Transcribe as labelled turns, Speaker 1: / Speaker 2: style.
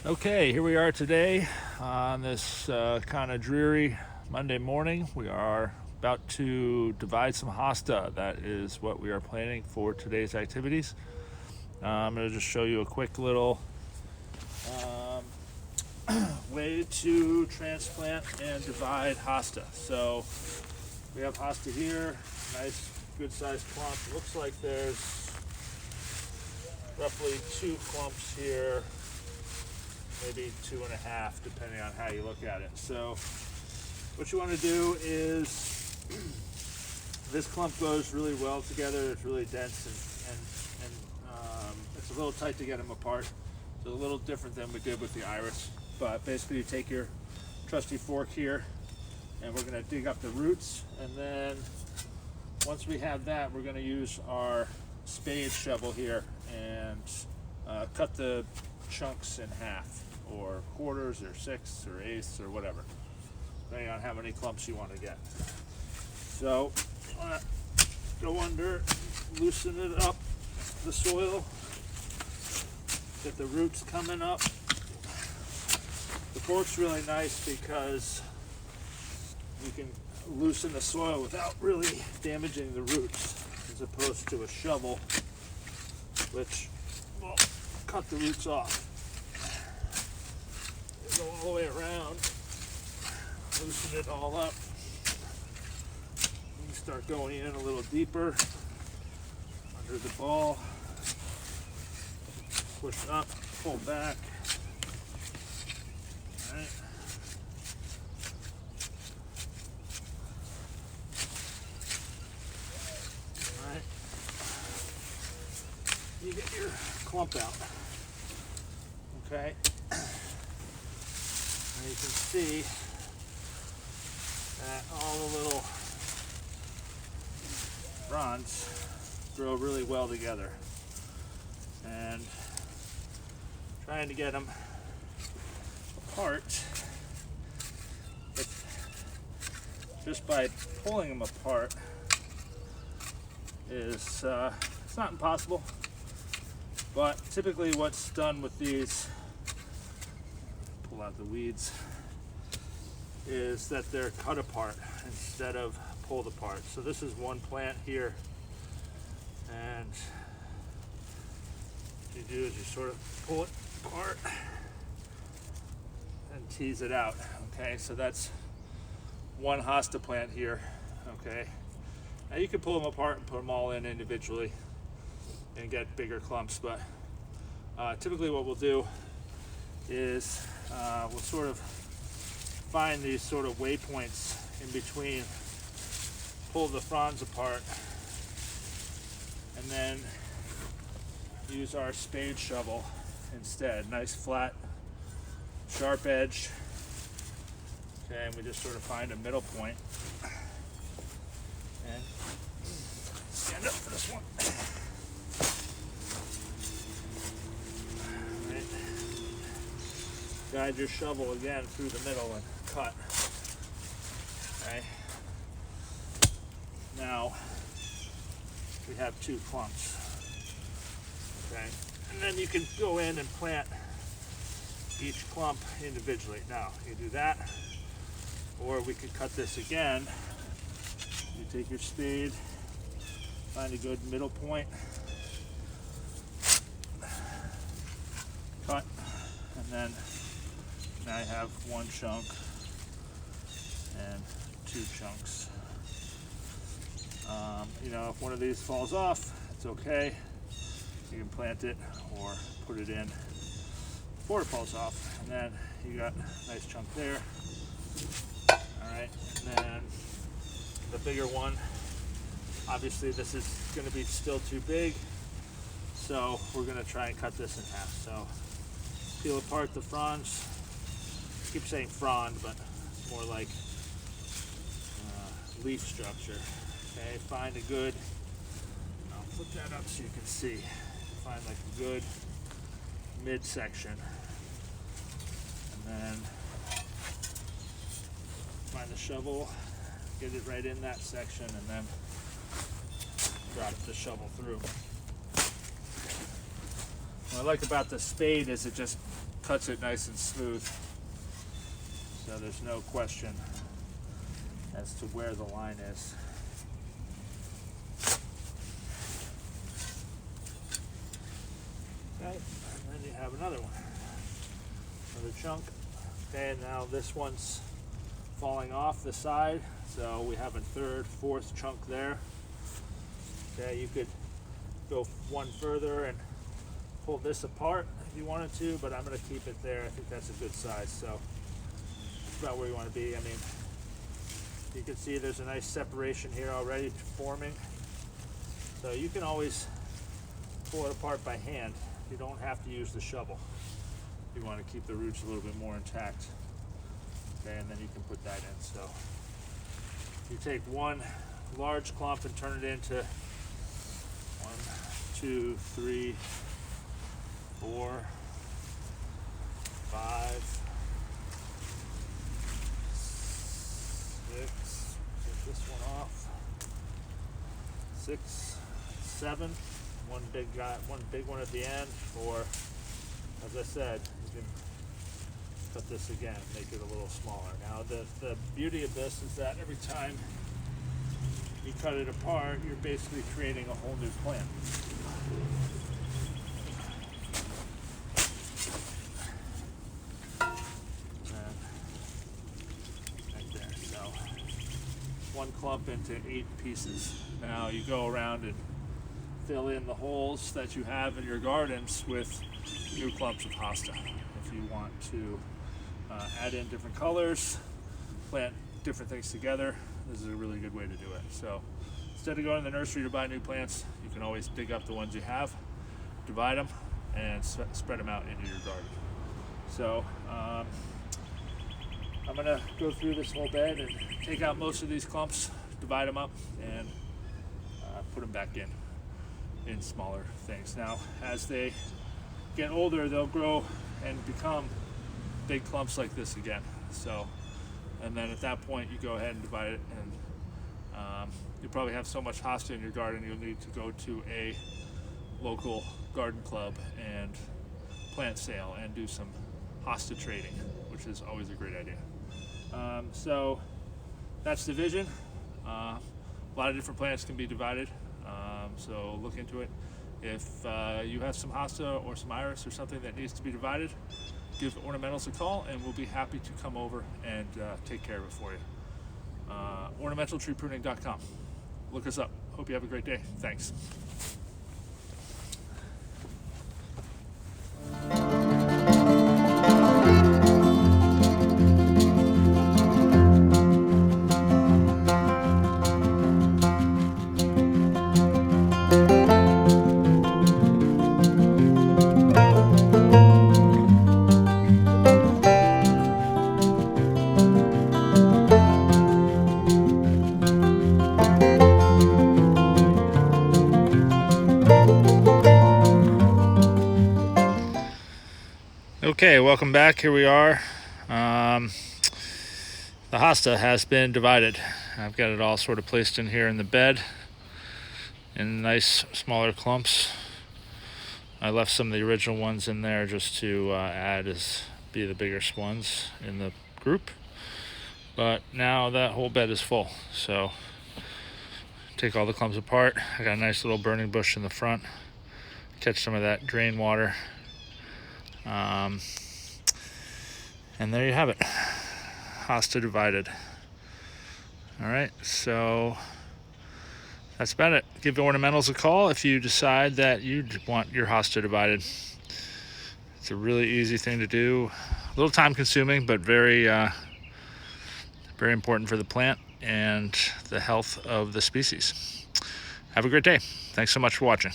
Speaker 1: Okay, here we are today on this kind of dreary Monday morning. We are about to divide some hosta. That is what we are planning for today's activities. I'm going to just show you a quick little way to transplant and divide hosta. So we have hosta here, nice good sized clump. Looks like there's roughly 2 clumps here, maybe 2.5, depending on how you look at it. So what you want to do is, this clump goes really well together. It's really dense and it's a little tight to get them apart. It's a little different than we did with the iris. But basically you take your trusty fork here and we're going to dig up the roots, and then once we have that, we're going to use our spade shovel here and cut the chunks in half, or quarters, or sixths, or eighths, or whatever, depending on how many clumps you want to get. So go under, loosen it up, the soil, get the roots coming up. The fork's really nice because you can loosen the soil without really damaging the roots, as opposed to a shovel, which will cut the roots off. Go all the way around, loosen it all up. You start going in a little deeper under the ball. Push up, pull back. All right. All right. You get your clump out. Okay. And you can see that all the little fronds grow really well together. And trying to get them apart, just by pulling them apart, is it's not impossible, but typically what's done with these, pull out the weeds, is that they're cut apart instead of pulled apart. So this is one plant here, and what you do is you sort of pull it apart and tease it out. Okay, so that's one hosta plant here. Okay, now you can pull them apart and put them all in individually and get bigger clumps, but typically what we'll do is we'll sort of find these sort of waypoints in between, pull the fronds apart, and then use our spade shovel instead. Nice flat, sharp edge. Okay, and we just sort of find a middle point. And stand up for this one. Right. Guide your shovel again through the middle and cut. Okay. Now we have 2 clumps. Okay, and then you can go in and plant each clump individually. Now you do that, or we could cut this again. You take your spade, find a good middle point, cut, and then now I have 1 chunk and 2 chunks. You know, if one of these falls off, it's okay. You can plant it or put it in before it falls off, and then you got a nice chunk there. All right, and then the bigger one, obviously this is going to be still too big, so we're going to try and cut this in half. So peel apart the fronds. I keep saying frond, but it's more like leaf structure. Okay, find a good, I'll flip that up so you can see. Find like a good midsection, and then find the shovel, get it right in that section, and then drop the shovel through. What I like about the spade is it just cuts it nice and smooth, so there's no question as to where the line is. Okay, and then you have another one, another chunk. Okay, now this one's falling off the side, so we have a third, fourth chunk there. Okay, you could go one further and pull this apart if you wanted to, but I'm going to keep it there. I think that's a good size, so that's about where you want to be. I mean, you can see there's a nice separation here already forming, so you can always pull it apart by hand. You don't have to use the shovel. You want to keep the roots a little bit more intact. Okay, and then you can put that in. So you take one large clump and turn it into 1, 2, 3, 4, 5, 6. Take this one off. 6, 7. One big guy, one big one at the end, or as I said, you can cut this again, make it a little smaller. Now the beauty of this is that every time you cut it apart, you're basically creating a whole new plant. And right there, so one clump into 8 pieces. Now you go around and fill in the holes that you have in your gardens with new clumps of hosta. If you want to add in different colors, plant different things together, this is a really good way to do it. So instead of going to the nursery to buy new plants, you can always dig up the ones you have, divide them, and spread them out into your garden. So I'm going to go through this whole bed and take out most of these clumps, divide them up, and put them back in smaller things. Now, as they get older, they'll grow and become big clumps like this again. So, and then at that point, you go ahead and divide it, and you probably have so much hosta in your garden, you'll need to go to a local garden club and plant sale and do some hosta trading, which is always a great idea. So that's division. A lot of different plants can be divided. So look into it. If you have some hosta or some iris or something that needs to be divided, give Ornamentals a call and we'll be happy to come over and take care of it for you. Ornamentaltreepruning.com. Look us up. Hope you have a great day. Thanks. Okay, welcome back. Here we are. The hosta has been divided. I've got it all sort of placed in here in the bed in nice smaller clumps. I left some of the original ones in there just to be the biggest ones in the group. But now that whole bed is full. So take all the clumps apart. I got a nice little burning bush in the front. Catch some of that drain water. And there you have it, hosta divided. All right, so that's about it. Give Ornamentals a call if you decide that you want your hosta divided. It's a really easy thing to do, a little time consuming, but very very important for the plant and the health of the species. Have a great day. Thanks so much for watching.